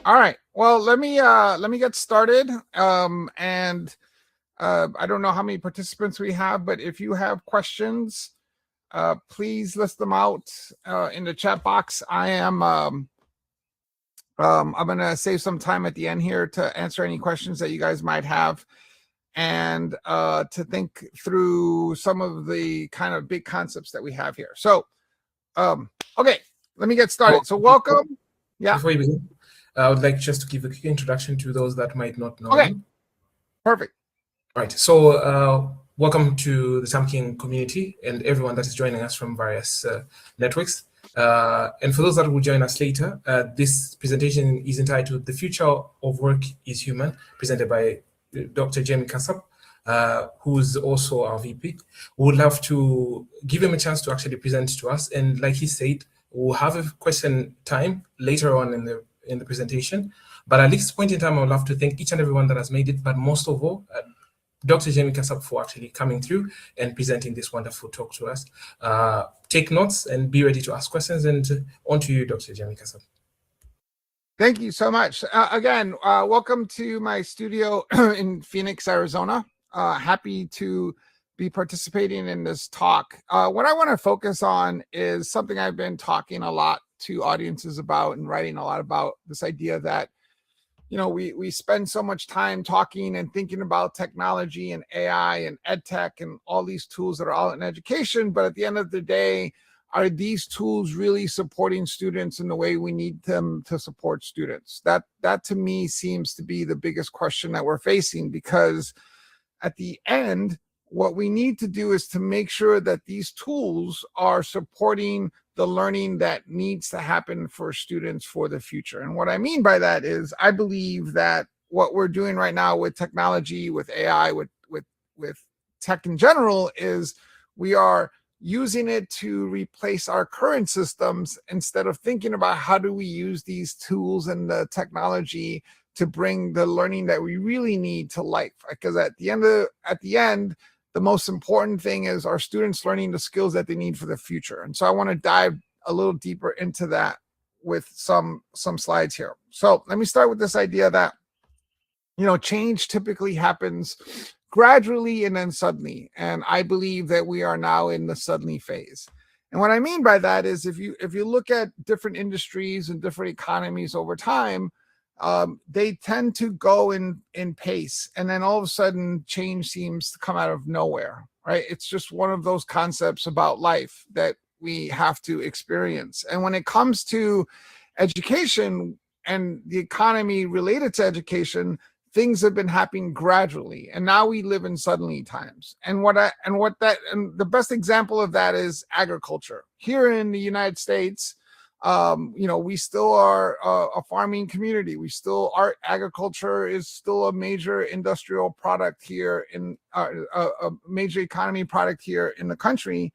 All right. Well, let me get started. And I don't know how many participants we have, but if you have questions, please list them out in the chat box. I'm gonna save some time at the end here to answer any questions that you guys might have, and to think through some of the kind of big concepts that we have here. So, okay, let me get started. So, welcome. Yeah. Before you begin, I would like just to give a quick introduction to those that might not know Okay. you. Perfect. Right. So, welcome to the Samking community and everyone that is joining us from various networks. And for those that will join us later, this presentation is entitled "The Future of Work is Human," presented by Dr. Jaime Casap, who's also our VP. We would love to give him a chance to actually present to us. And like he said, we'll have a question time later on in the presentation. But at this point in time, I would love to thank each and everyone that has made it, but most of all, Dr. Jaime Casap for actually coming through and presenting this wonderful talk to us. Take notes and be ready to ask questions. And on to you, Dr. Jaime Casap. Thank you so much. Again, welcome to my studio in Phoenix, Arizona. Happy to be participating in this talk. What I want to focus on is something I've been talking a lot to audiences about and writing a lot about, this idea that, you know, we spend so much time talking and thinking about technology and AI and ed tech and all these tools that are out in education, but at the end of the day, are these tools really supporting students in the way we need them to support students? That to me seems to be the biggest question that we're facing, because at the end, what we need to do is to make sure that these tools are supporting the learning that needs to happen for students for the future. And what I mean by that is, I believe that what we're doing right now with technology, with AI, with tech in general, is we are using it to replace our current systems instead of thinking about how do we use these tools and the technology to bring the learning that we really need to life. Because at the end, the most important thing is our students learning the skills that they need for the future. And so I want to dive a little deeper into that with some slides here. So let me start with this idea that, you know, change typically happens gradually and then suddenly. And I believe that we are now in the suddenly phase. And what I mean by that is, if you look at different industries and different economies over time, they tend to go in pace, and then all of a sudden change seems to come out of nowhere, right? It's just one of those concepts about life that we have to experience. And when it comes to education and the economy related to education, things have been happening gradually, and now we live in suddenly times. And the best example of that is agriculture. Here in the United States, you know, we still are a farming community. Our agriculture is still a major industrial product here in a major economy product here in the country.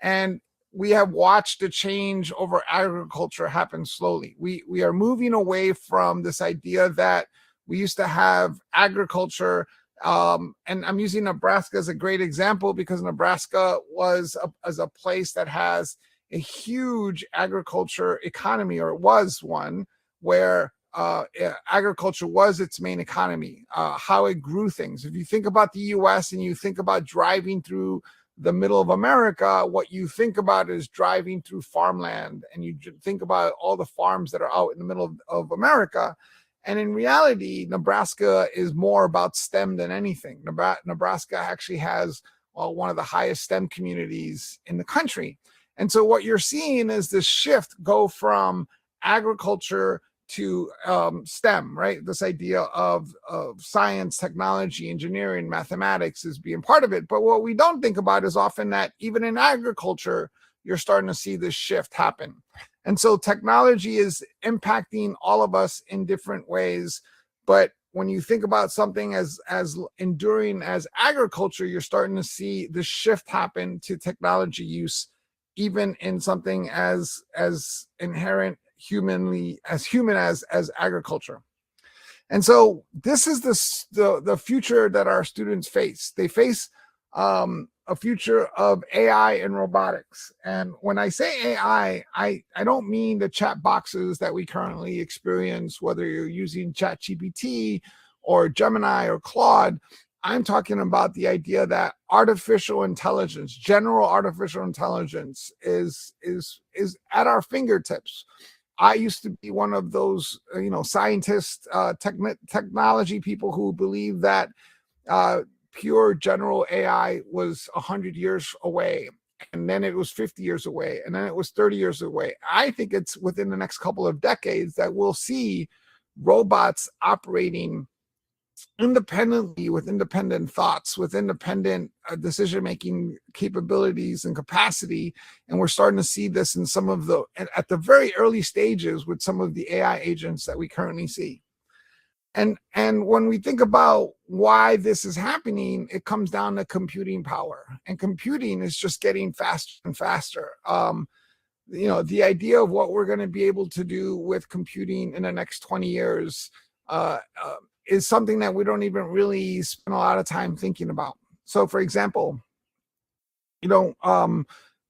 And we have watched the change over agriculture happen slowly. We are moving away from this idea that we used to have agriculture. And I'm using Nebraska as a great example, because Nebraska was a place that has a huge agriculture economy, or it was one where agriculture was its main economy, how it grew things. If you think about the US and you think about driving through the middle of America, what you think about is driving through farmland, and you think about all the farms that are out in the middle of America. And in reality, Nebraska is more about STEM than anything. Nebraska actually has one of the highest STEM communities in the country. And so what you're seeing is this shift go from agriculture to STEM, right? This idea of science, technology, engineering, mathematics is being part of it. But what we don't think about is often that even in agriculture, you're starting to see this shift happen. And so technology is impacting all of us in different ways. But when you think about something as enduring as agriculture, you're starting to see the shift happen to technology use, even in something as inherent human as agriculture. And so this is the future that our students face. They face a future of AI and robotics. And when I say AI, I don't mean the chat boxes that we currently experience, whether you're using ChatGPT or Gemini or Claude. I'm talking about the idea that artificial intelligence, general artificial intelligence, is at our fingertips. I used to be one of those, scientists, technology people who believe that pure general AI was 100 years away, and then it was 50 years away, and then it was 30 years away. I think it's within the next couple of decades that we'll see robots operating independently, with independent thoughts, with independent decision-making capabilities and capacity. And we're starting to see this in some of at the very early stages with some of the AI agents that we currently see. And when we think about why this is happening, it comes down to computing power, and computing is just getting faster and faster. The idea of what we're going to be able to do with computing in the next 20 years is something that we don't even really spend a lot of time thinking about. So, for example,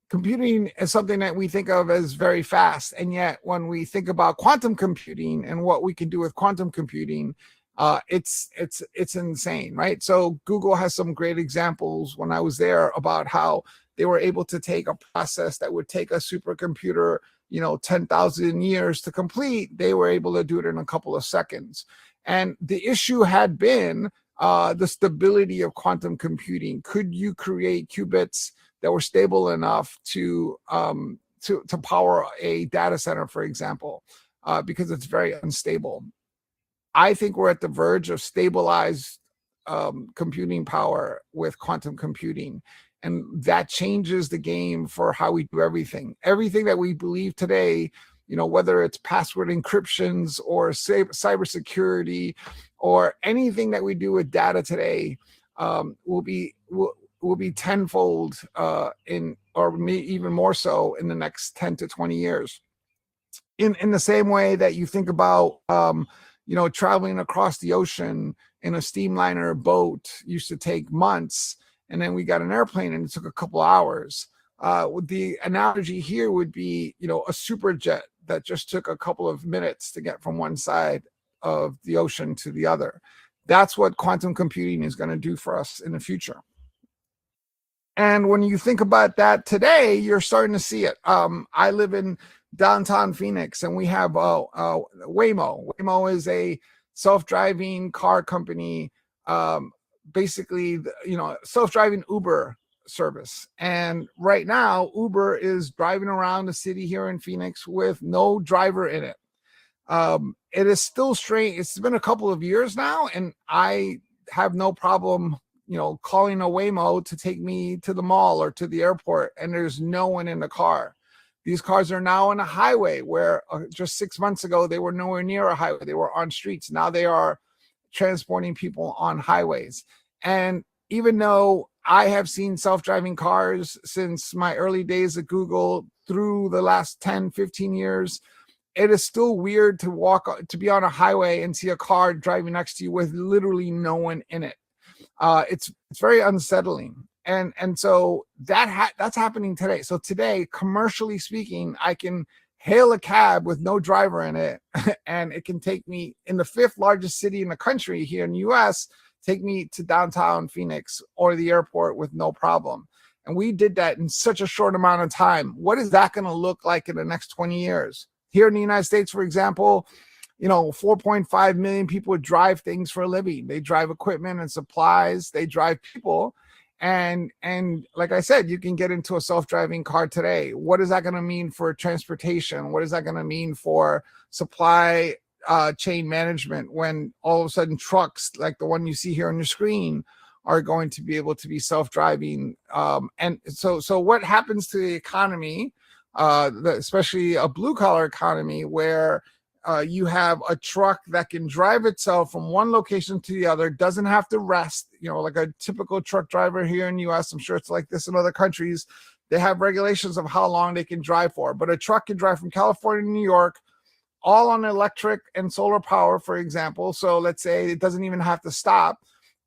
computing is something that we think of as very fast, and yet when we think about quantum computing and what we can do with quantum computing, it's insane, right? So Google has some great examples when I was there about how they were able to take a process that would take a supercomputer 10,000 years to complete. They were able to do it in a couple of seconds. And the issue had been the stability of quantum computing. Could you create qubits that were stable enough to power a data center, for example, because it's very unstable? I think we're at the verge of stabilized computing power with quantum computing. And that changes the game for how we do everything. Everything that we believe today, whether it's password encryptions or cybersecurity or anything that we do with data today, will be tenfold even more so in the next 10 to 20 years. In the same way that you think about traveling across the ocean in a steamliner boat used to take months, and then we got an airplane and it took a couple hours. The analogy here would be, a super jet that just took a couple of minutes to get from one side of the ocean to the other. That's what quantum computing is going to do for us in the future. And when you think about that today, you're starting to see it. I live in downtown Phoenix, and we have Waymo. Waymo is a self-driving car company, basically, self-driving Uber service. And right now, Uber is driving around the city here in Phoenix with no driver in it. It is still strange. It's been a couple of years now, and I have no problem, calling a Waymo to take me to the mall or to the airport, and there's no one in the car. These cars are now on a highway where just 6 months ago, they were nowhere near a highway. They were on streets. Now they are transporting people on highways. And even though I have seen self-driving cars since my early days at Google through the last 10, 15 years, it is still weird to be on a highway and see a car driving next to you with literally no one in it. It's very unsettling. And so that's happening today. So today, commercially speaking, I can hail a cab with no driver in it, and it can take me in the 5th largest city in the country here in the US, take me to downtown Phoenix or the airport with no problem. And we did that in such a short amount of time. What is that going to look like in the next 20 years? Here in the United States, for example, 4.5 million people drive things for a living. They drive equipment and supplies. They drive people. And like I said, you can get into a self-driving car today. What is that going to mean for transportation? What is that going to mean for supply chain management when all of a sudden trucks like the one you see here on your screen are going to be able to be self-driving? And so what happens to the economy, especially a blue-collar economy, where you have a truck that can drive itself from one location to the other, doesn't have to rest, like a typical truck driver here in the US. I'm sure it's like this in other countries. They have regulations of how long they can drive for, but a truck can drive from California to New York, all on electric and solar power, for example. So let's say it doesn't even have to stop,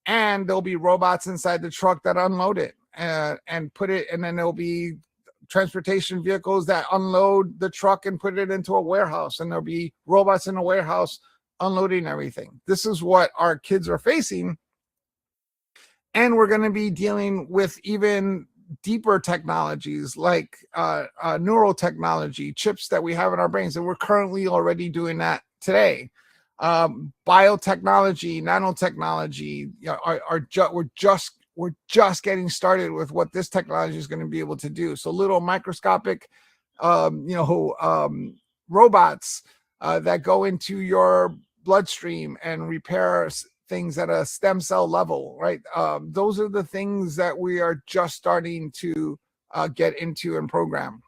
and there'll be robots inside the truck that unload it. and put it, and then there'll be transportation vehicles that unload the truck and put it into a warehouse, and there'll be robots in the warehouse unloading everything. This is what our kids are facing. And we're going to be dealing with even deeper technologies like neural technology, chips that we have in our brains, and we're currently already doing that today. Biotechnology, nanotechnology, we're just getting started with what this technology is going to be able to do. So little microscopic, robots that go into your bloodstream and repair things at a stem cell level, right? Those are the things that we are just starting to get into and program.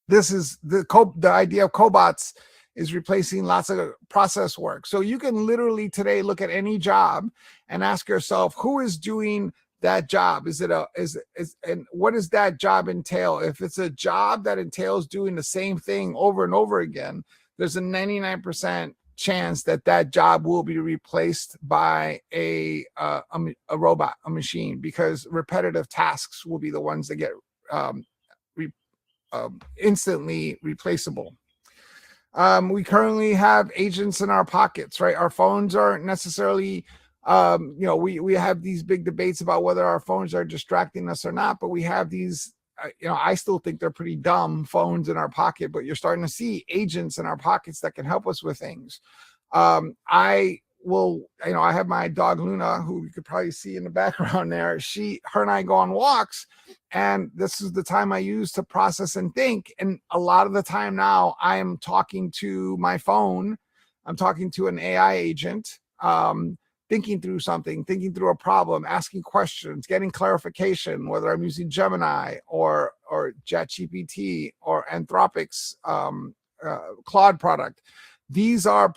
This is the idea of cobots is replacing lots of process work. So you can literally today look at any job and ask yourself, who is doing that job? And what does that job entail? If it's a job that entails doing the same thing over and over again, there's a 99% chance that that job will be replaced by a robot, a machine, because repetitive tasks will be the ones that get instantly replaceable. We currently have agents in our pockets, right? Our phones aren't necessarily, we have these big debates about whether our phones are distracting us or not, but we have these, I still think they're pretty dumb phones in our pocket, but you're starting to see agents in our pockets that can help us with things. I have my dog Luna, who you could probably see in the background there. Her and I go on walks, and this is the time I use to process and think. And a lot of the time now I am talking to my phone. I'm talking to an AI agent, thinking through something, thinking through a problem, asking questions, getting clarification, whether I'm using Gemini or ChatGPT or Anthropic's Claude product. These are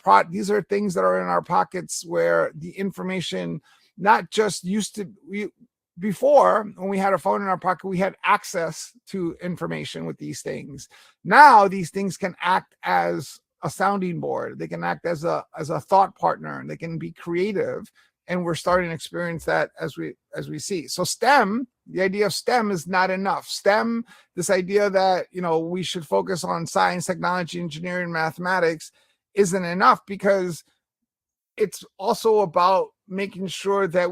things that are in our pockets where the information not just before, when we had a phone in our pocket, we had access to information with these things. Now these things can act as a sounding board. They can act as a thought partner, and they can be creative. And we're starting to experience that as we see. So STEM, the idea of STEM is not enough. STEM, this idea that, we should focus on science, technology, engineering, mathematics, isn't enough, because it's also about making sure that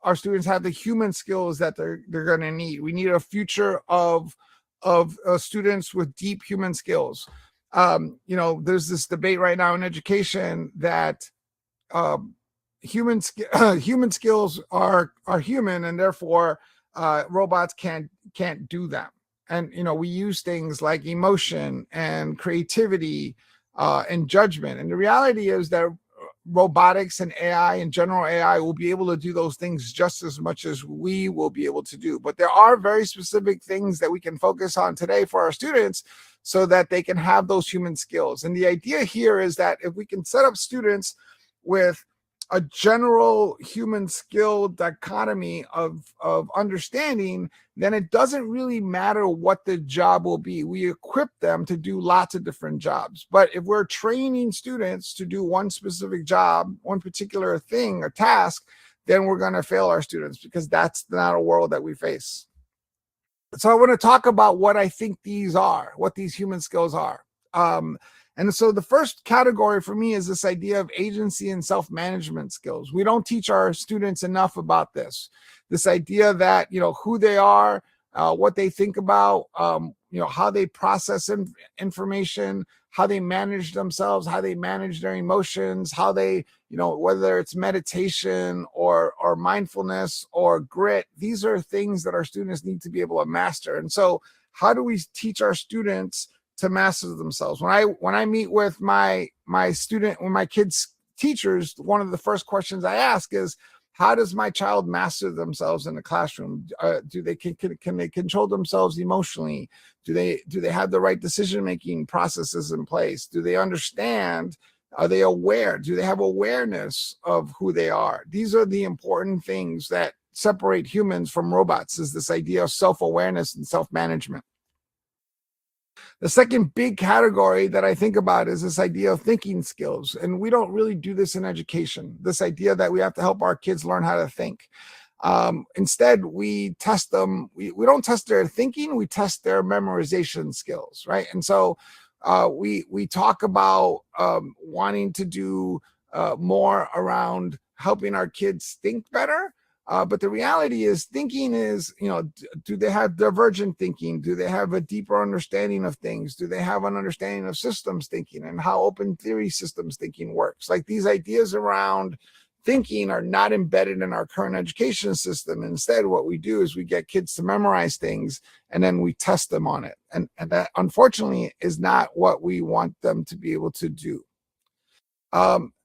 our students have the human skills that they're going to need. We need a future of students with deep human skills. There's this debate right now in education that human skills are human, and therefore robots can't do them. And we use things like emotion and creativity and judgment. And the reality is that robotics and AI and general AI will be able to do those things just as much as we will be able to do. But there are very specific things that we can focus on today for our students so that they can have those human skills. And the idea here is that if we can set up students with a general human skill dichotomy of understanding, then it doesn't really matter what the job will be. We equip them to do lots of different jobs. But if we're training students to do one specific job, one particular thing or task, then we're going to fail our students, because that's not a world that we face. So I want to talk about what I think what these human skills are. And so the first category for me is this idea of agency and self-management skills. We don't teach our students enough about this idea that, who they are, what they think about, how they process information, how they manage themselves, how they manage their emotions, how they, whether it's meditation or mindfulness or grit. These are things that our students need to be able to master. And so how do we teach our students to master themselves? When I meet with my kids' teachers, one of the first questions I ask is, how does my child master themselves in the classroom? Can they control themselves emotionally? Do they have the right decision-making processes in place? Do they understand? Are they aware? Do they have awareness of who they are? These are the important things that separate humans from robots, is this idea of self-awareness and self-management. The second big category that I think about is this idea of thinking skills. And we don't really do this in education, this idea that we have to help our kids learn how to think. Instead, we test them. We don't test their thinking. We test their memorization skills, right? And so we talk about wanting to do more around helping our kids think better. But the reality is, thinking is, do they have divergent thinking? Do they have a deeper understanding of things? Do they have an understanding of systems thinking and how open theory systems thinking works? Like, these ideas around thinking are not embedded in our current education system. Instead, what we do is we get kids to memorize things and then we test them on it. And that, unfortunately, is not what we want them to be able to do.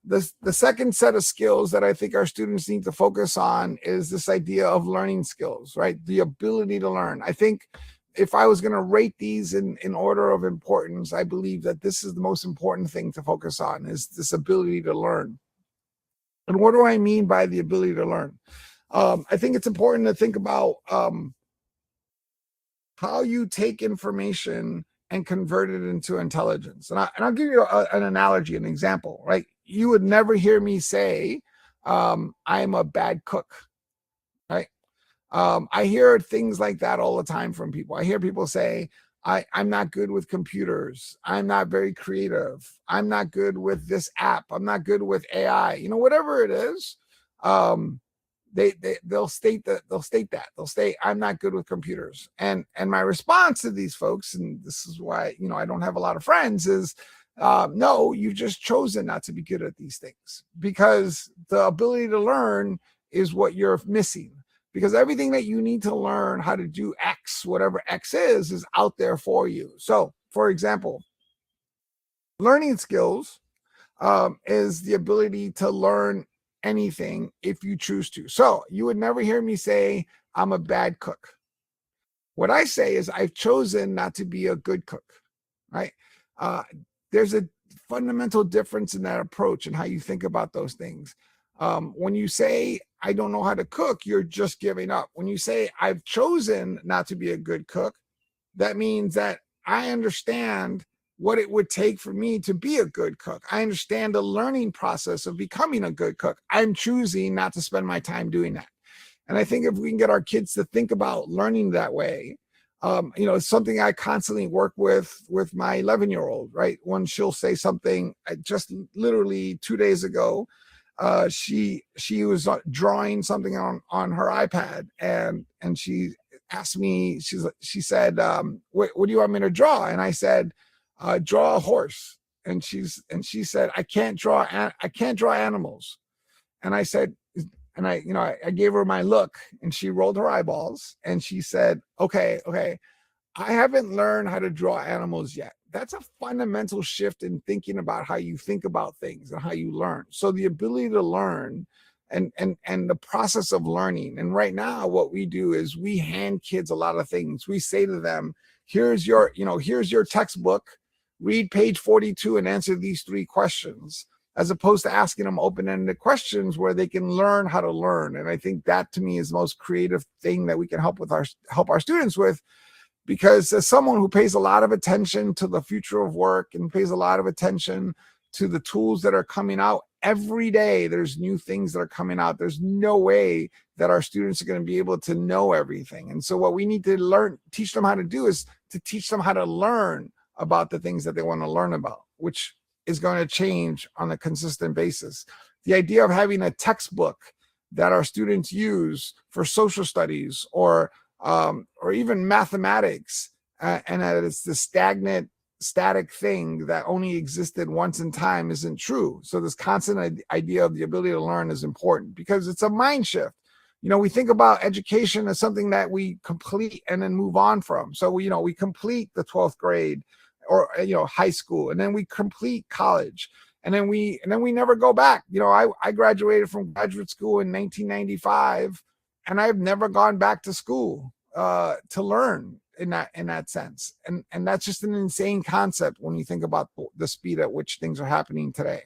The second set of skills that I think our students need to focus on is this idea of learning skills, right? The ability to learn. I think if I was going to rate these in order of importance, I believe that this is the most important thing to focus on, is this ability to learn. And what do I mean by the ability to learn? I think it's important to think about how you take information and convert it into intelligence. And I'll give you an analogy, an example, right? You would never hear me say, I'm a bad cook, right? I hear things like that all the time from people. I hear people say, I'm not good with computers. I'm not very creative. I'm not good with this app. I'm not good with AI. Whatever it is, they'll state that. They'll say, I'm not good with computers. And my response to these folks, and this is why I don't have a lot of friends, is no, you've just chosen not to be good at these things, because the ability to learn is what you're missing. Because everything that you need to learn how to do X, whatever X is out there for you. So, for example, learning skills is the ability to learn anything if you choose to. So you would never hear me say, I'm a bad cook. What I say is, I've chosen not to be a good cook, right? There's a fundamental difference in that approach and how you think about those things. When you say, I don't know how to cook, you're just giving up. When you say, I've chosen not to be a good cook, that means that I understand what it would take for me to be a good cook. I understand the learning process of becoming a good cook. I'm choosing not to spend my time doing that. And I think if we can get our kids to think about learning that way, it's something I constantly work with my 11-year-old, right? When she'll say something, just literally 2 days ago, she was drawing something on her iPad, and she asked me, she said, what do you want me to draw? And I said, draw a horse. And she said, I can't draw animals. And I said, and I gave her my look, and she rolled her eyeballs, and she said, okay, I haven't learned how to draw animals yet. That's a fundamental shift in thinking about how you think about things and how you learn. So the ability to learn and the process of learning. And right now, what we do is we hand kids a lot of things. We say to them, here's your textbook, read page 42 and answer these 3 questions, as opposed to asking them open-ended questions where they can learn how to learn. And I think that, to me, is the most creative thing that we can help our students with. Because as someone who pays a lot of attention to the future of work and pays a lot of attention to the tools that are coming out every day, there's new things that are coming out. There's no way that our students are going to be able to know everything. And so what we need to teach them how to do, is to teach them how to learn about the things that they want to learn about, which is going to change on a consistent basis. The idea of having a textbook that our students use for social studies or even mathematics, and that it's the static thing that only existed once in time, isn't true. So this constant idea of the ability to learn is important, because it's a mind shift. We think about education as something that we complete and then move on from. So we complete the 12th grade or high school, and then we complete college, and then we never go back. I graduated from graduate school in 1995. And I've never gone back to school to learn in that sense. And that's just an insane concept when you think about the speed at which things are happening today.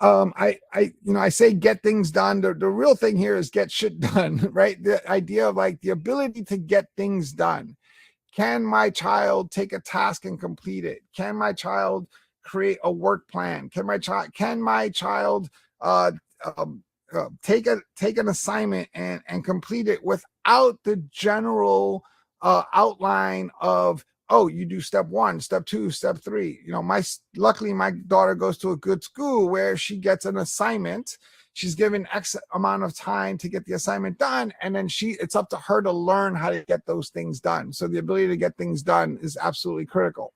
I say get things done. The real thing here is get shit done, right? The idea of the ability to get things done. Can my child take a task and complete it? Can my child create a work plan? Can my child take an assignment and complete it without the general outline of, oh, you do step 1, step 2, step 3. Luckily my daughter goes to a good school where she gets an assignment. She's given X amount of time to get the assignment done, and then it's up to her to learn how to get those things done. So the ability to get things done is absolutely critical.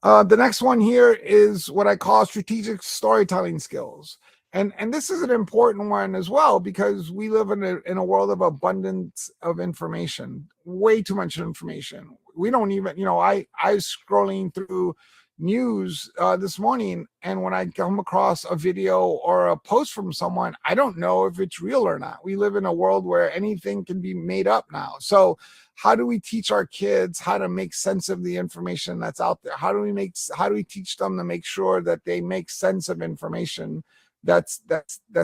The next one here is what I call strategic storytelling skills. And this is an important one as well, because we live in a world of abundance of information, way too much information. We don't even, I was scrolling through news this morning, and when I come across a video or a post from someone, I don't know if it's real or not. We live in a world where anything can be made up now. So how do we teach our kids how to make sense of the information that's out there? How do we teach them to make sure that they make sense of information that's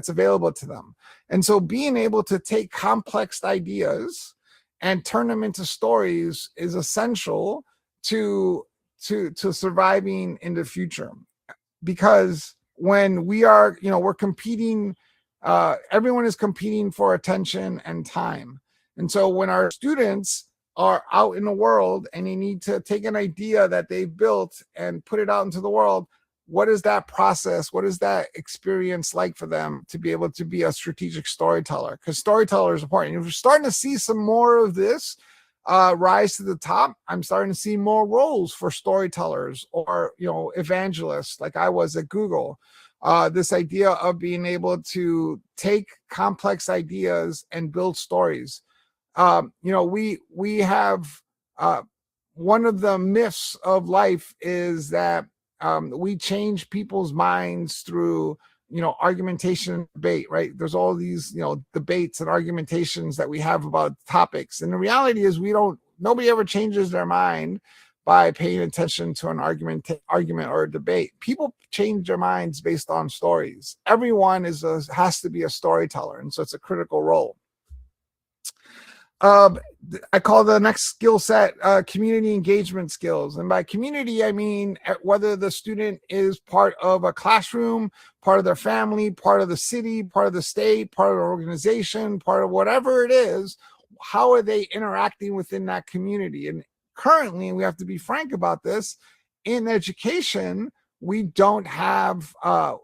available to them? And so being able to take complex ideas and turn them into stories is essential to surviving in the future. Because when we're competing, everyone is competing for attention and time. And so when our students are out in the world and they need to take an idea that they've built and put it out into the world, what is that process? What is that experience like for them to be able to be a strategic storyteller? Because storyteller is important. If we're starting to see some more of this rise to the top, I'm starting to see more roles for storytellers or evangelists, like I was at Google. This idea of being able to take complex ideas and build stories. We have one of the myths of life is that we change people's minds through argumentation and debate, right? There's all these debates and argumentations that we have about topics, and the reality is nobody ever changes their mind by paying attention to an argument or a debate. People change their minds based on stories. Everyone has to be a storyteller, and so it's a critical role. I call the next skill set community engagement skills. And by community, I mean whether the student is part of a classroom, part of their family, part of the city, part of the state, part of the organization, part of whatever it is, how are they interacting within that community? And currently, we have to be frank about this, in education, we don't have a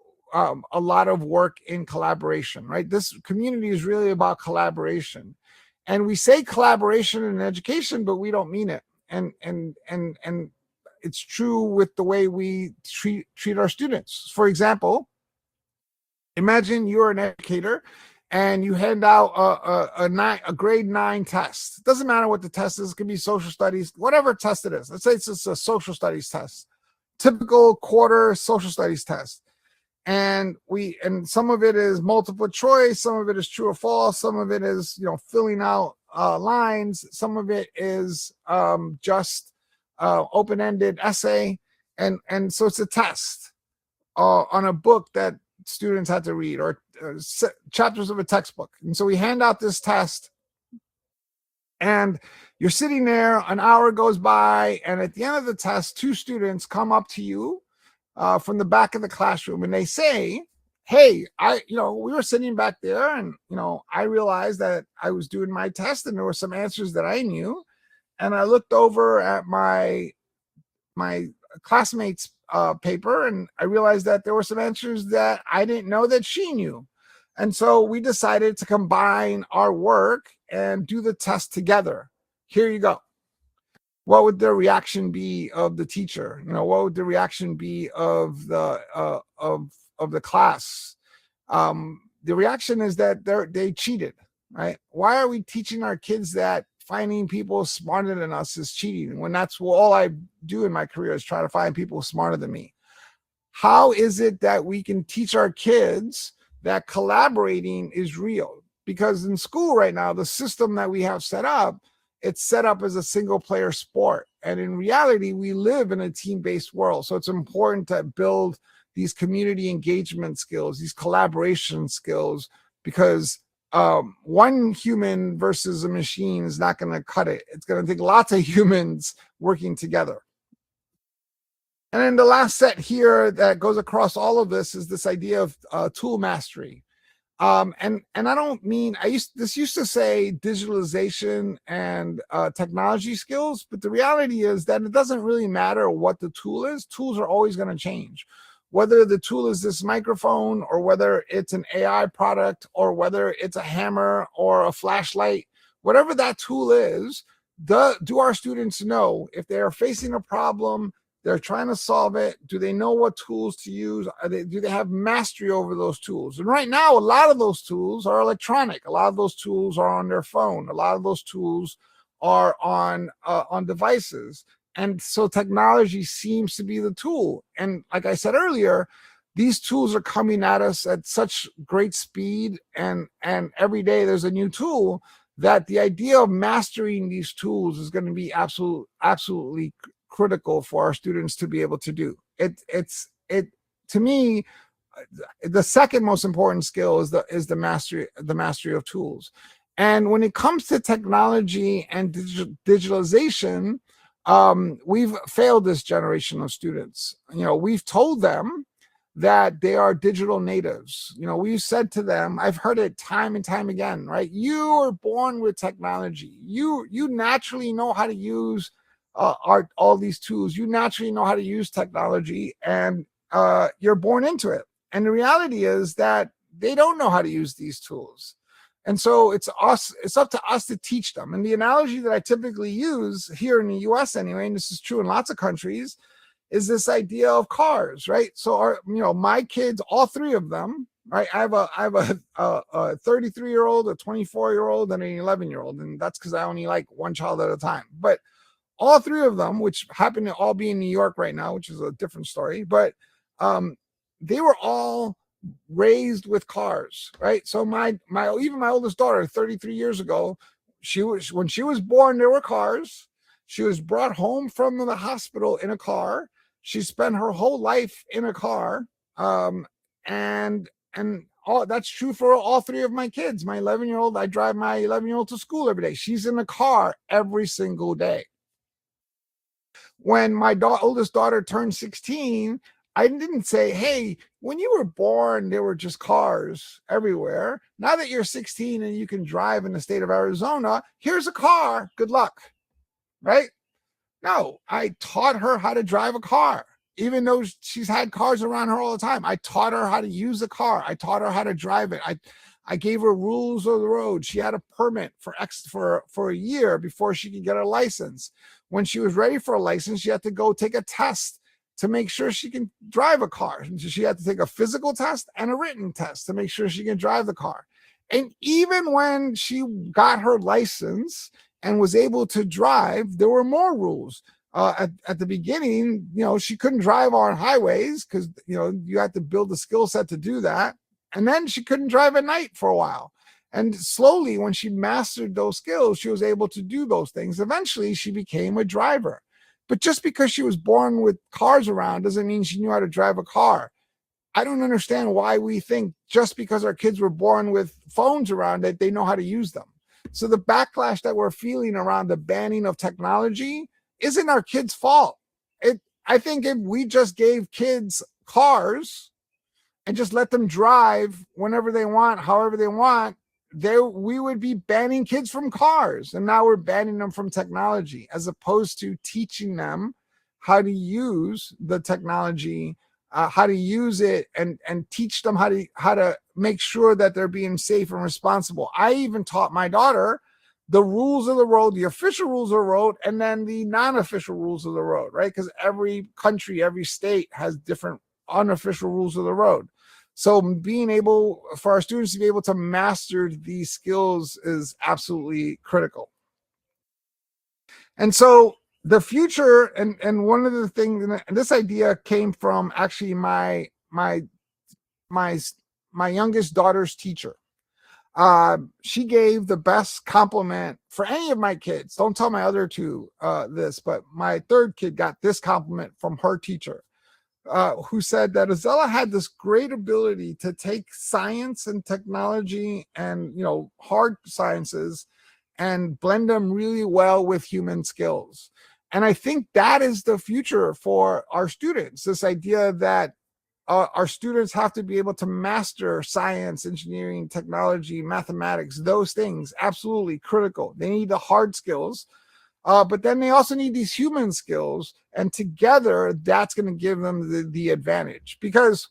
lot of work in collaboration, right? This community is really about collaboration. And we say collaboration in education, but we don't mean it. And it's true with the way we treat our students. For example, imagine you're an educator and you hand out a grade 9 test. It doesn't matter what the test is. It could be social studies, whatever test it is. Let's say it's a social studies test, typical quarter social studies test. And some of it is multiple choice, some of it is true or false, some of it is filling out lines, some of it is just open-ended essay, and so it's a test on a book that students had to read, or chapters of a textbook. And so we hand out this test, and you're sitting there, an hour goes by, and at the end of the test, 2 students come up to you from the back of the classroom, and they say, hey, we were sitting back there, and I realized that I was doing my test and there were some answers that I knew, and I looked over at my classmate's paper, and I realized that there were some answers that I didn't know that she knew. And so we decided to combine our work and do the test together. Here you go. What would the reaction be of the teacher? What would the reaction be of the class? The reaction is that they cheated, right? Why are we teaching our kids that finding people smarter than us is cheating, when that's all I do in my career is try to find people smarter than me? How is it that we can teach our kids that collaborating is real? Because in school right now, the system that we have set up, it's set up as a single player sport. And in reality, we live in a team-based world. So it's important to build these community engagement skills, these collaboration skills, because one human versus a machine is not going to cut it. It's going to take lots of humans working together. And then the last set here that goes across all of this is this idea of tool mastery. And I don't mean this used to say digitalization and technology skills, but the reality is that it doesn't really matter what the tool is. Tools are always going to change. Whether the tool is this microphone, or whether it's an AI product, or whether it's a hammer or a flashlight, whatever that tool is, do our students know if they are facing a problem, they're trying to solve it, do they know what tools to use? Do they have mastery over those tools? And right now, a lot of those tools are electronic. A lot of those tools are on their phone. A lot of those tools are on devices. And so technology seems to be the tool. And like I said earlier, these tools are coming at us at such great speed, and every day there's a new tool, that the idea of mastering these tools is going to be absolutely critical for our students to be able to do. To me, the second most important skill is the mastery of tools. And when it comes to technology and digitalization, we've failed this generation of students. We've told them that they are digital natives. We've said to them, I've heard it time and time again, right? You are born with technology. You naturally know how to use all these tools. You naturally know how to use technology, and you're born into it. And the reality is that they don't know how to use these tools. And so it's up to us to teach them. And the analogy that I typically use here in the US anyway, and this is true in lots of countries, is this idea of cars, right? So my kids, all three of them, right? I have a 33-year-old, a 24-year-old, and an 11-year-old, and that's because I only like one child at a time. But all three of them, which happen to all be in New York right now, which is a different story, but they were all raised with cars, right? So even my oldest daughter, 33 years ago, when she was born, there were cars. She was brought home from the hospital in a car. She spent her whole life in a car, and all that's true for all three of my kids. My 11-year-old, I drive my 11-year-old to school every day. She's in a car every single day. When my oldest daughter turned 16, I didn't say, hey, when you were born, there were just cars everywhere. Now that you're 16 and you can drive in the state of Arizona, here's a car. Good luck, right? No, I taught her how to drive a car. Even though she's had cars around her all the time, I taught her how to use a car. I taught her how to drive it. I gave her rules of the road. She had a permit for a year before she could get a license. When she was ready for a license, she had to go take a test to make sure she can drive a car. She had to take a physical test and a written test to make sure she can drive the car. And even when she got her license and was able to drive, there were more rules. At the beginning, she couldn't drive on highways because, you had to build a skill set to do that. And then she couldn't drive at night for a while. And slowly, when she mastered those skills, she was able to do those things. Eventually, she became a driver. But just because she was born with cars around doesn't mean she knew how to drive a car. I don't understand why we think just because our kids were born with phones around that they know how to use them. So the backlash that we're feeling around the banning of technology isn't our kids' fault. I think if we just gave kids cars and just let them drive whenever they want, however they want, we would be banning kids from cars. And now we're banning them from technology, as opposed to teaching them how to use the technology, how to use it, and teach them how to make sure that they're being safe and responsible. I even taught my daughter the rules of the road, the official rules of the road, and then the non-official rules of the road, right? Because every country, every state has different unofficial rules of the road. So being able for our students to be able to master these skills is absolutely critical. And so the future, and one of the things, and this idea came from actually my youngest daughter's teacher. She gave the best compliment for any of my kids. Don't tell my other two this, but my third kid got this compliment from her teacher, who said that Azella had this great ability to take science and technology and hard sciences and blend them really well with human skills. And I think that is the future for our students, this idea that our students have to be able to master science, engineering, technology, mathematics, those things, absolutely critical. They need the hard skills, but then they also need these human skills. And together, that's going to give them the advantage. Because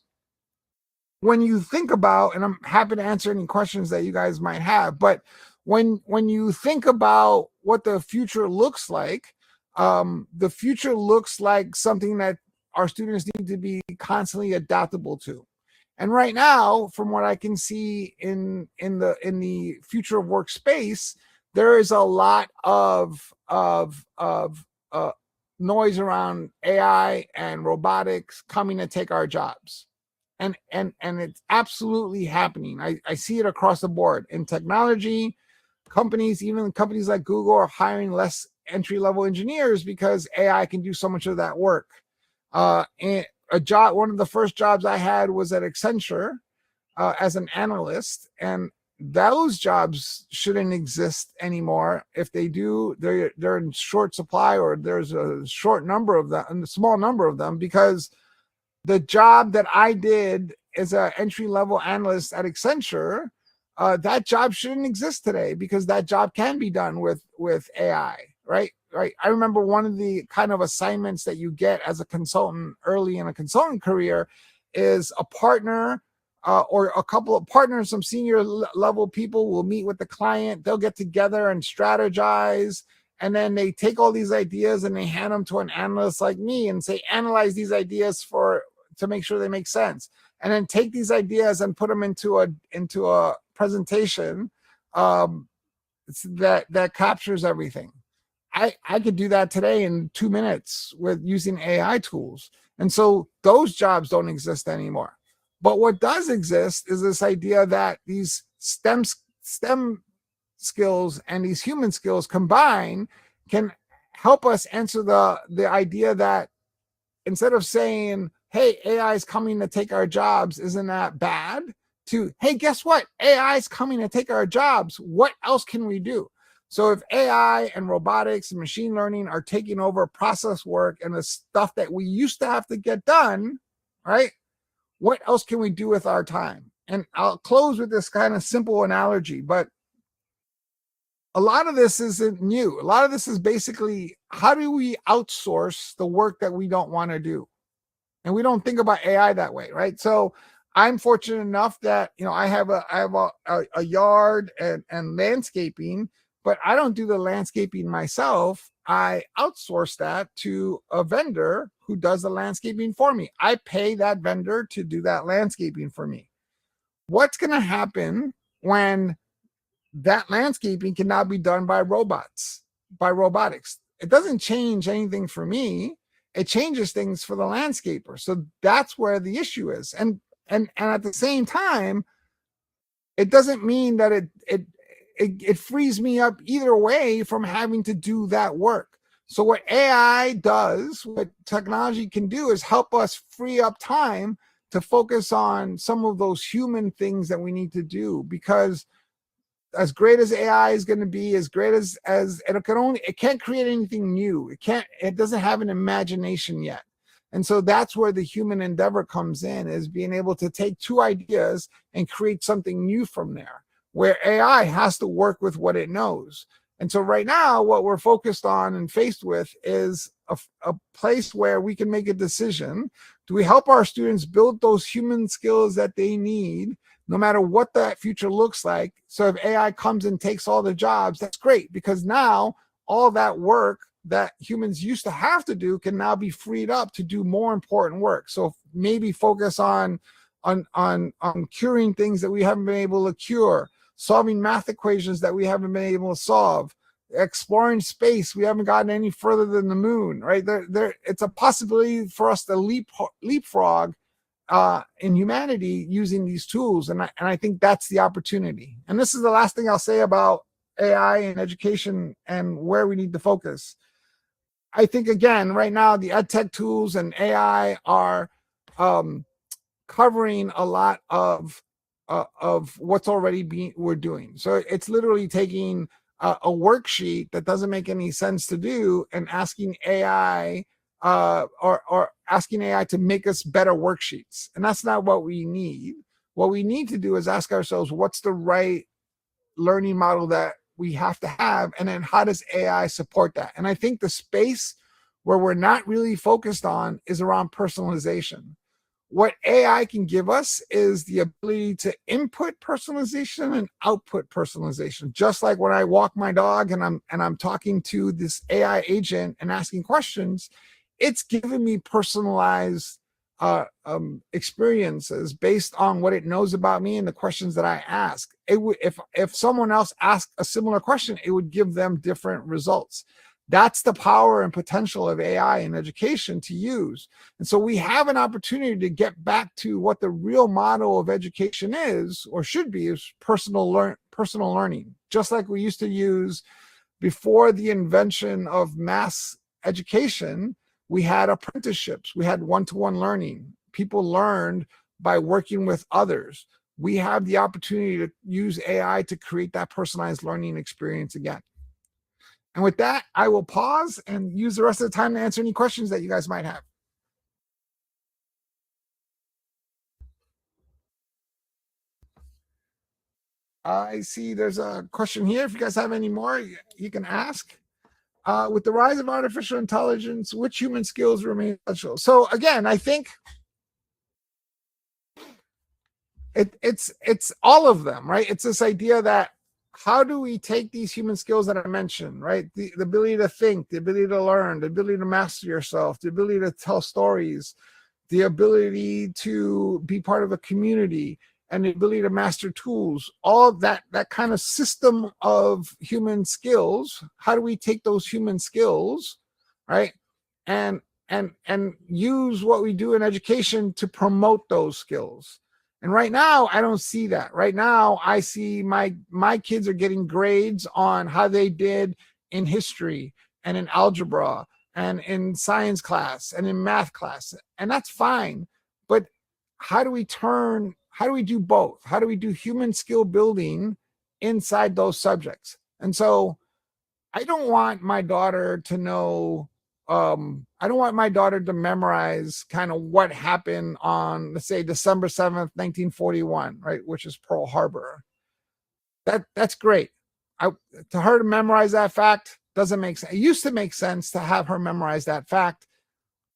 when you think about, and I'm happy to answer any questions that you guys might have, but when you think about what the future looks like, the future looks like something that our students need to be constantly adaptable to. And right now, from what I can see in the future of workspace, there is a lot of noise around AI and robotics coming to take our jobs. And it's absolutely happening. I see it across the board in technology. Companies, even companies like Google, are hiring less entry-level engineers because AI can do so much of that work. And one of the first jobs I had was at Accenture as an analyst, and those jobs shouldn't exist anymore. If they do, they're in short supply, or there's a short number of them, a small number of them, because the job that I did as an entry-level analyst at Accenture, that job shouldn't exist today, because that job can be done with AI, right? Right. I remember one of the kind of assignments that you get as a consultant early in a consulting career is a partner or a couple of partners, some senior level people will meet with the client. They'll get together and strategize. And then they take all these ideas and they hand them to an analyst like me and say, analyze these ideas to make sure they make sense. And then take these ideas and put them into a presentation that captures everything. I could do that today in 2 minutes with using AI tools. And so those jobs don't exist anymore. But what does exist is this idea that these STEM skills and these human skills combined can help us answer the idea that instead of saying, hey, AI is coming to take our jobs, isn't that bad? To, hey, guess what? AI is coming to take our jobs. What else can we do? So if AI and robotics and machine learning are taking over process work and the stuff that we used to have to get done, right? What else can we do with our time? And I'll close with this kind of simple analogy, but a lot of this isn't new. A lot of this is basically, how do we outsource the work that we don't want to do? And we don't think about AI that way, right? So I'm fortunate enough that, I have a yard and landscaping, but I don't do the landscaping myself. I outsource that to a vendor who does the landscaping for me. I pay that vendor to do that landscaping for me. What's going to happen when that landscaping can now be done by robotics? It doesn't change anything for me. It changes things for the landscaper. So that's where the issue is. And at the same time, it doesn't mean that it frees me up either way from having to do that work. So what AI does, what technology can do, is help us free up time to focus on some of those human things that we need to do. Because as great as AI is going to be, as great as it can't create anything new. It doesn't have an imagination yet. And so that's where the human endeavor comes in, is being able to take two ideas and create something new from there, where AI has to work with what it knows. And so right now, what we're focused on and faced with is a place where we can make a decision. Do we help our students build those human skills that they need, no matter what that future looks like? So if AI comes and takes all the jobs, that's great, because now all that work that humans used to have to do can now be freed up to do more important work. So maybe focus on curing things that we haven't been able to cure, solving math equations that we haven't been able to solve, exploring space. We haven't gotten any further than the moon, right? It's a possibility for us to leapfrog in humanity using these tools. And I think that's the opportunity. And this is the last thing I'll say about AI and education and where we need to focus. I think, again, right now, the EdTech tools and AI are covering a lot of what's already we're doing. So it's literally taking a worksheet that doesn't make any sense to do and asking AI or asking AI to make us better worksheets. And that's not what we need. What we need to do is ask ourselves, what's the right learning model that we have to have? And then how does AI support that? And I think the space where we're not really focused on is around personalization. What AI can give us is the ability to input personalization and output personalization. Just like when I walk my dog and I'm talking to this AI agent and asking questions, it's giving me personalized experiences based on what it knows about me and the questions that I ask. If someone else asked a similar question, it would give them different results. That's the power and potential of AI in education to use. And so we have an opportunity to get back to what the real model of education is, or should be, is personal learning. Just like we used to use before the invention of mass education, we had apprenticeships, we had one-to-one learning. People learned by working with others. We have the opportunity to use AI to create that personalized learning experience again. And with that, I will pause and use the rest of the time to answer any questions that you guys might have. I see there's a question here. If you guys have any more, you can ask. With the rise of artificial intelligence, which human skills remain essential? So again, I think it's all of them, right? It's this idea that how do we take these human skills that I mentioned, right? The ability to think, the ability to learn, the ability to master yourself, the ability to tell stories, the ability to be part of a community, and the ability to master tools, all that kind of system of human skills. How do we take those human skills, right? And use what we do in education to promote those skills. And right now, I don't see that. Right now, I see my kids are getting grades on how they did in history and in algebra and in science class and in math class. And that's fine. But how do we do both? How do we do human skill building inside those subjects? And so I don't want my daughter to know, I don't want my daughter to memorize kind of what happened on, let's say, December 7th, 1941, right, which is Pearl Harbor. That's great. To her to memorize that fact doesn't make sense. It used to make sense to have her memorize that fact,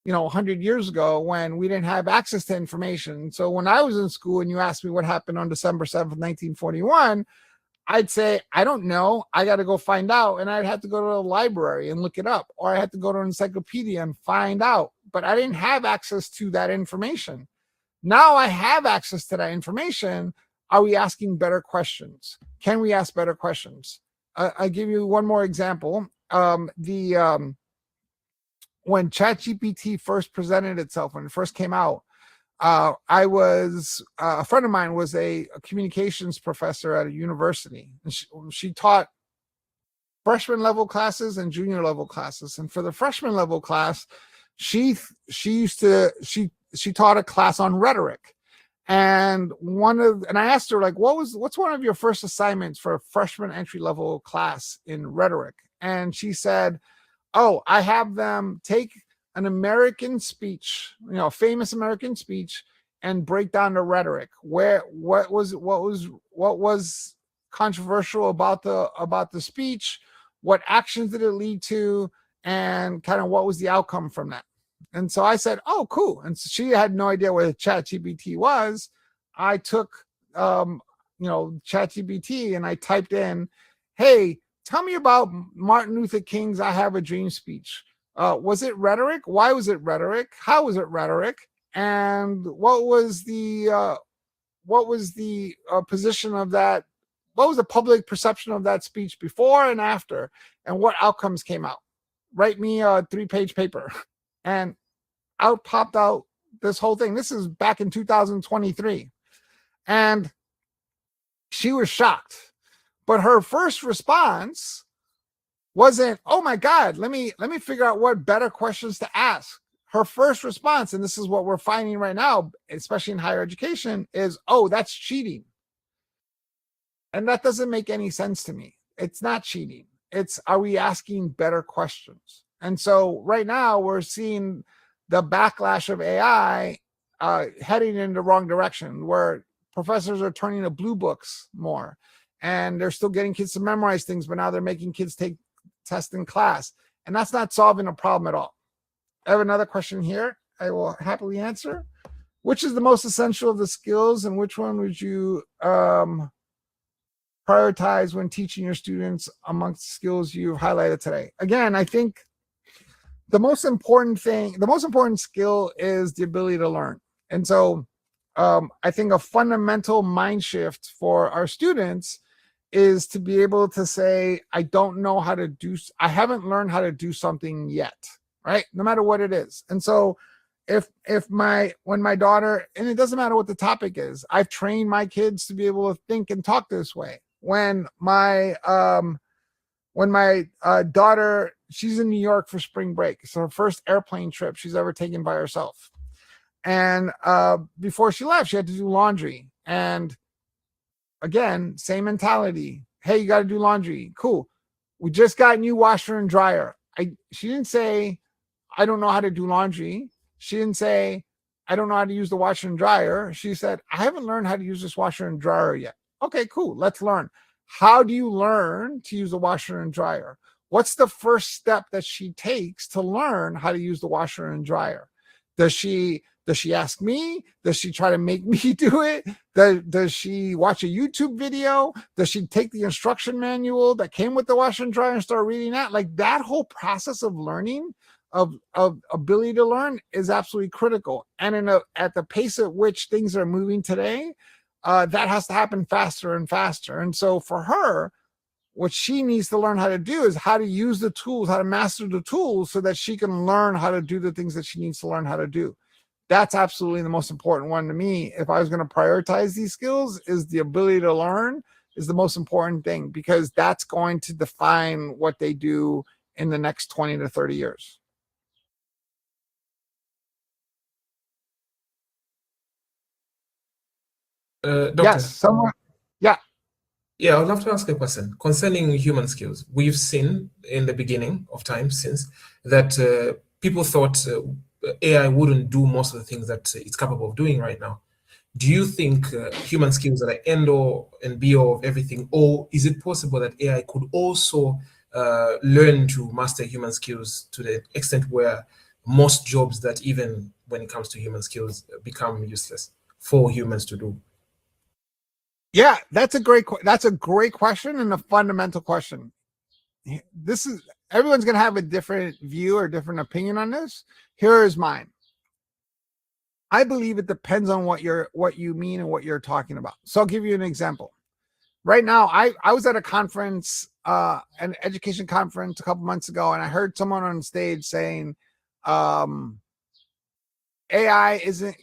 100 years ago when we didn't have access to information. So when I was in school and you asked me what happened on December 7th, 1941, I'd say, I don't know. I got to go find out. And I'd have to go to the library and look it up, or I had to go to an encyclopedia and find out. But I didn't have access to that information. Now I have access to that information. Are we asking better questions? Can we ask better questions? I'll give you one more example. When ChatGPT first presented itself, when it first came out, a friend of mine was a communications professor at a university, and she taught freshman level classes and junior level classes. And for the freshman level class, she taught a class on rhetoric. And I asked her, like, what's one of your first assignments for a freshman entry level class in rhetoric? And she said, oh, I have them take an American speech, famous American speech, and break down the rhetoric. What was controversial about the speech? What actions did it lead to? And kind of what was the outcome from that? And so I said, oh, cool. And so she had no idea what ChatGPT was. I took, ChatGPT and I typed in, hey, tell me about Martin Luther King's I Have a Dream speech. Was it rhetoric? Why was it rhetoric? How was it rhetoric? And what was the position of that? What was the public perception of that speech before and after? And what outcomes came out? Write me a 3-page paper. And out popped out this whole thing. This is back in 2023. And she was shocked. But her first response wasn't, oh my God, let me figure out what better questions to ask. Her first response, and this is what we're finding right now, especially in higher education, is, oh, that's cheating. And that doesn't make any sense to me. It's not cheating. It's, are we asking better questions? And so right now we're seeing the backlash of AI heading in the wrong direction, where professors are turning to blue books more, and they're still getting kids to memorize things, but now they're making kids take tests in class. And that's not solving a problem at all. I have another question here I will happily answer. Which is the most essential of the skills, and which one would you prioritize when teaching your students amongst the skills you've highlighted today? Again, I think the most important skill is the ability to learn. And so I think a fundamental mind shift for our students is to be able to say, I haven't learned how to do something yet, right? No matter what it is. And so when my daughter, and it doesn't matter what the topic is, I've trained my kids to be able to think and talk this way. When my daughter, she's in New York for spring break. It's her first airplane trip she's ever taken by herself. And before she left, she had to do laundry. And again, same mentality. Hey, you got to do laundry. Cool. We just got new washer and dryer. She didn't say, I don't know how to do laundry. She didn't say, I don't know how to use the washer and dryer. She said, I haven't learned how to use this washer and dryer yet. Okay, cool. Let's learn. How do you learn to use the washer and dryer? What's the first step that she takes to learn how to use the washer and dryer? Does she ask me? Does she try to make me do it? Does she watch a YouTube video? Does she take the instruction manual that came with the washer and dryer and start reading that? Like, that whole process of learning, of ability to learn, is absolutely critical. And at the pace at which things are moving today, that has to happen faster and faster. And so for her, what she needs to learn how to do is how to use the tools, how to master the tools, so that she can learn how to do the things that she needs to learn how to do. That's absolutely the most important one to me. If I was going to prioritize these skills, is the ability to learn is the most important thing, because that's going to define what they do in the next 20 to 30 years. Doctor. Yes, someone. Yeah. Yeah, I would love to ask a question concerning human skills. We've seen in the beginning of time since that people thought AI wouldn't do most of the things that it's capable of doing right now. Do you think human skills are the end all and be all of everything, or is it possible that AI could also learn to master human skills to the extent where most jobs that, even when it comes to human skills, become useless for humans to do? Yeah, that's a great question, and a fundamental question. Everyone's going to have a different view or different opinion on this. Here is mine. I believe it depends on what you mean and what you're talking about. So I'll give you an example. Right now, I was at a conference, an education conference a couple months ago, and I heard someone on stage saying, AI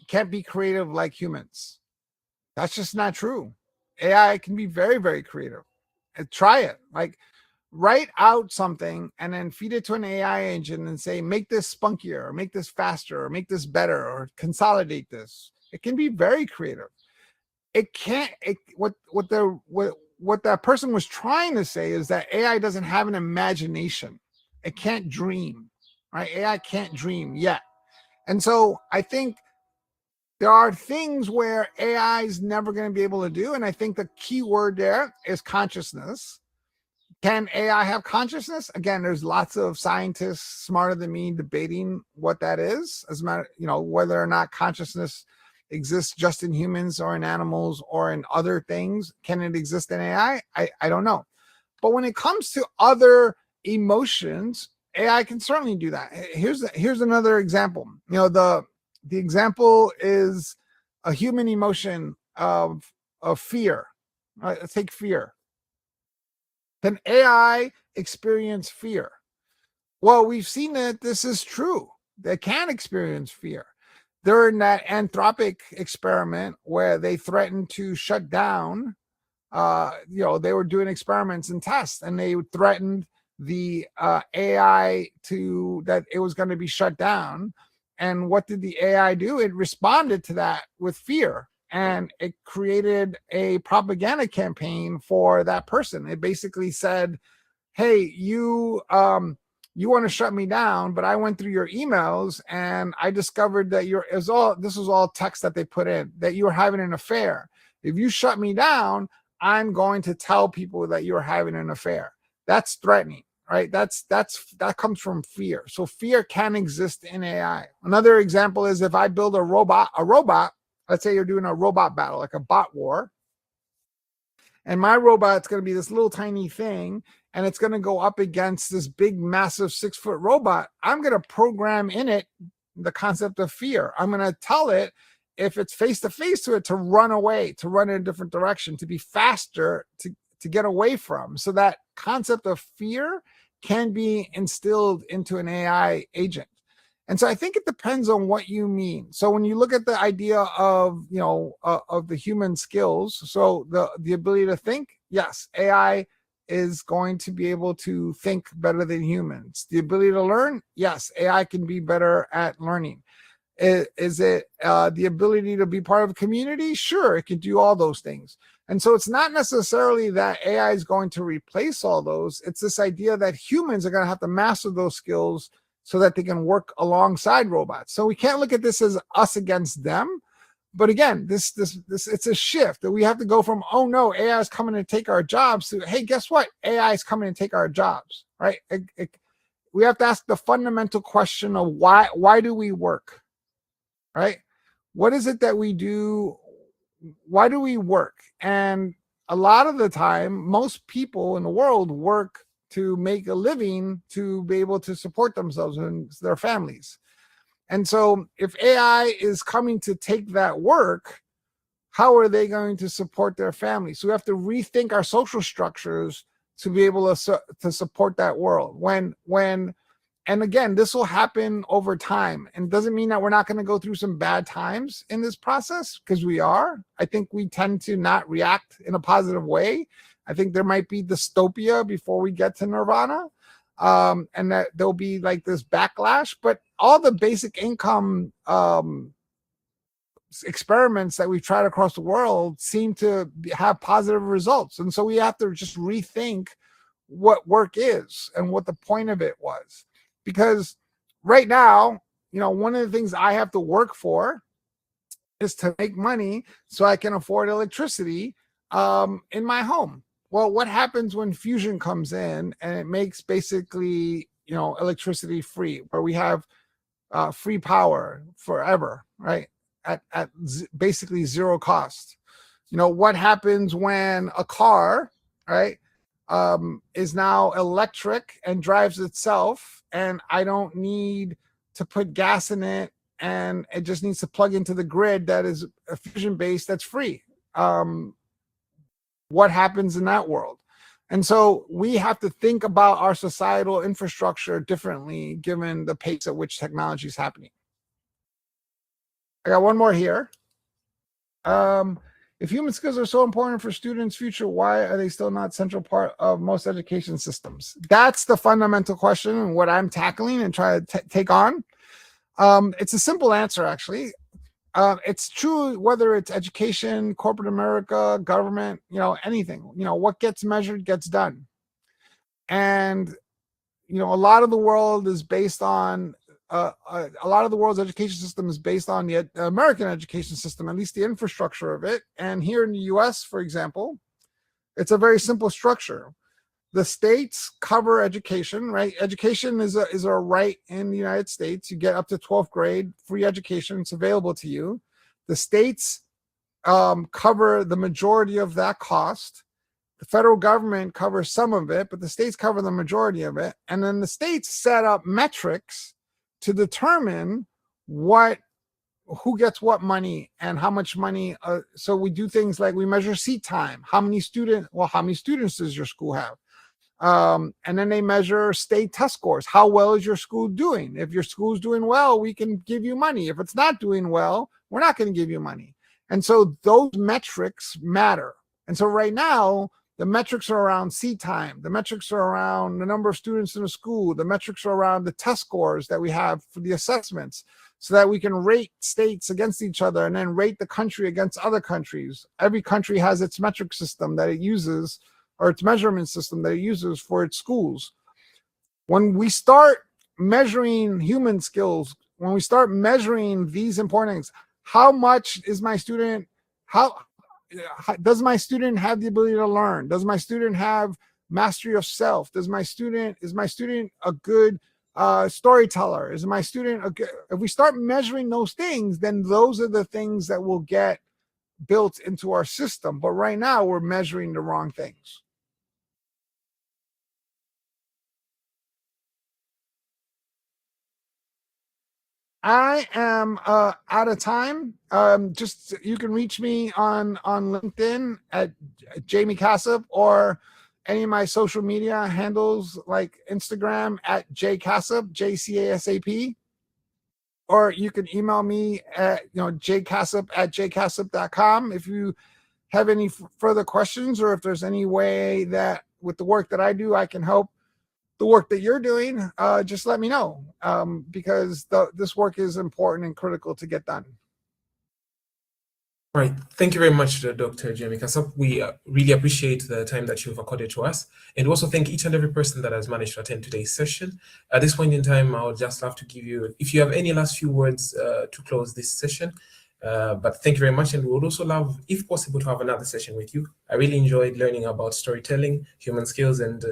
can't be creative like humans. That's just not true. AI can be very, very creative. Try it. Like, write out something and then feed it to an AI engine and say, make this spunkier, or make this faster, or make this better, or consolidate this. It can be very creative. It can't. What that person was trying to say is that AI doesn't have an imagination. It can't dream, right? AI can't dream yet. And so I think there are things where AI is never going to be able to do. And I think the key word there is consciousness. Can AI have consciousness? Again, there's lots of scientists smarter than me debating what that is. As a matter, whether or not consciousness exists just in humans or in animals or in other things. Can it exist in AI? I don't know. But when it comes to other emotions, AI can certainly do that. Here's another example. The example is a human emotion of fear. Let's take fear. Can AI experience fear? Well, we've seen that this is true. They can experience fear. During that Anthropic experiment where they threatened to shut down, they were doing experiments and tests, and they threatened the AI that it was going to be shut down. And what did the AI do? It responded to that with fear. and it created a propaganda campaign for that person. It basically said, hey, you want to shut me down, but I went through your emails and I discovered that this was all text that they put in, that you were having an affair. If you shut me down, I'm going to tell people that you're having an affair. That's threatening, right? That comes from fear. So fear can exist in AI. Another example is if I build a robot, let's say you're doing a robot battle, like a bot war, and my robot's going to be this little tiny thing, and it's going to go up against this big, massive 6-foot robot. I'm going to program in it the concept of fear. I'm going to tell it, if it's face to face to it, to run away, to run in a different direction, to be faster, to get away from. So that concept of fear can be instilled into an AI agent. And so I think it depends on what you mean. So when you look at the idea of, of the human skills, so the ability to think, yes, AI is going to be able to think better than humans. The ability to learn, yes, AI can be better at learning. Is it the ability to be part of a community? Sure, it can do all those things. And so it's not necessarily that AI is going to replace all those. It's this idea that humans are going to have to master those skills so that they can work alongside robots. So we can't look at this as us against them. But again, this it's a shift that we have to go from, oh no, AI is coming to take our jobs, to, hey, guess what? AI is coming to take our jobs, right? We have to ask the fundamental question of why do we work, right? What is it that we do? Why do we work? And a lot of the time, most people in the world work to make a living, to be able to support themselves and their families. And so if AI is coming to take that work, how are they going to support their families? So we have to rethink our social structures to be able to support that world. And again, this will happen over time, and doesn't mean that we're not going to go through some bad times in this process, because we are. I think we tend to not react in a positive way. I think there might be dystopia before we get to nirvana, and that there'll be like this backlash. But all the basic income experiments that we've tried across the world seem to have positive results. And so we have to just rethink what work is and what the point of it was. Because right now, one of the things I have to work for is to make money so I can afford electricity in my home. Well, what happens when fusion comes in and it makes basically, electricity free, where we have free power forever, right? At basically zero cost. What happens when a car, right, is now electric and drives itself, and I don't need to put gas in it, and it just needs to plug into the grid that is a fusion based, that's free. What happens in that world? And so we have to think about our societal infrastructure differently given the pace at which technology is happening. I got one more here. If human skills are so important for students' future, why are they still not central part of most education systems? That's the fundamental question, and what I'm tackling and try to take on. It's a simple answer, actually. It's true whether it's education, corporate America, government, anything. What gets measured gets done. And a lot of the world is based on a lot of the world's education system is based on the American education system, at least the infrastructure of it. And here in the US, for example, it's a very simple structure. The states cover education, right? Education is a right in the United States. You get up to 12th grade, free education. It's available to you. The states cover the majority of that cost. The federal government covers some of it, but the states cover the majority of it. And then the states set up metrics to determine who gets what money and how much money. So we do things like we measure seat time. How many students does your school have? And then they measure state test scores. How well is your school doing? If your school's doing well, we can give you money. If it's not doing well, we're not going to give you money. And so those metrics matter. And so right now, the metrics are around seat time. The metrics are around the number of students in the school. The metrics are around the test scores that we have for the assessments. so that we can rate states against each other and then rate the country against other countries. Every country has its metric system that it uses, or its measurement system that it uses for its schools. When we start measuring human skills, when we start measuring these important things, how much is my student, how does my student have the ability to learn? Does my student have mastery of self? Is my student a good storyteller? Is my student a good, if we start measuring those things, then those are the things that will get built into our system. But right now we're measuring the wrong things. I am out of time. Just you can reach me on LinkedIn at Jaime Casap, or any of my social media handles like Instagram at jcasap, JCASAP, or you can email me at jcasap@jcasap.com if you have any further questions, or if there's any way that with the work that I do I can help the work that you're doing. Just let me know, because this work is important and critical to get done. All right. Thank you very much, Dr. Jaime Casap. We really appreciate the time that you've accorded to us. And also thank each and every person that has managed to attend today's session. At this point in time, I would just love to give you, if you have any last few words to close this session. But thank you very much. And we would also love, if possible, to have another session with you. I really enjoyed learning about storytelling, human skills, and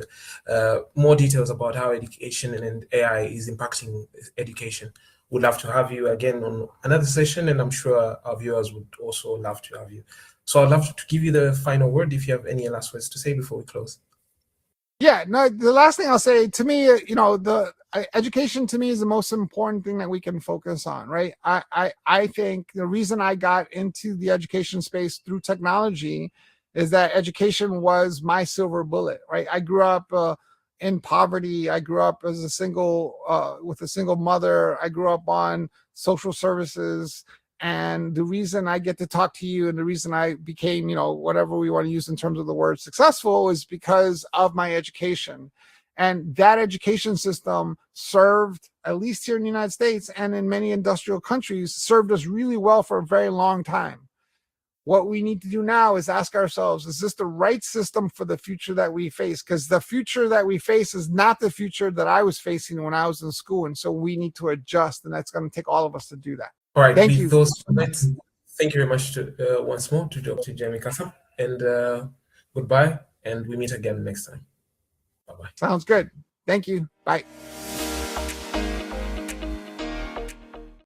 more details about how education and AI is impacting education. Would love to have you again on another session, and I'm sure our viewers would also love to have you. So I'd love to give you the final word if you have any last words to say before we close. Yeah, no, the last thing I'll say, to me, the education to me is the most important thing that we can focus on, right? I think the reason I got into the education space through technology is that education was my silver bullet, right? I grew up in poverty. I grew up as with a single mother. I grew up on social services. And the reason I get to talk to you and the reason I became, whatever we want to use in terms of the word successful, is because of my education. And that education system served, at least here in the United States and in many industrial countries, served us really well for a very long time. What we need to do now is ask ourselves, is this the right system for the future that we face? Because the future that we face is not the future that I was facing when I was in school. And so we need to adjust, and that's going to take all of us to do that. All right. Thank you. Those comments, thank you very much once more to Dr. Jaime Casap, and goodbye, and we meet again next time. Bye-bye. Sounds good. Thank you. Bye.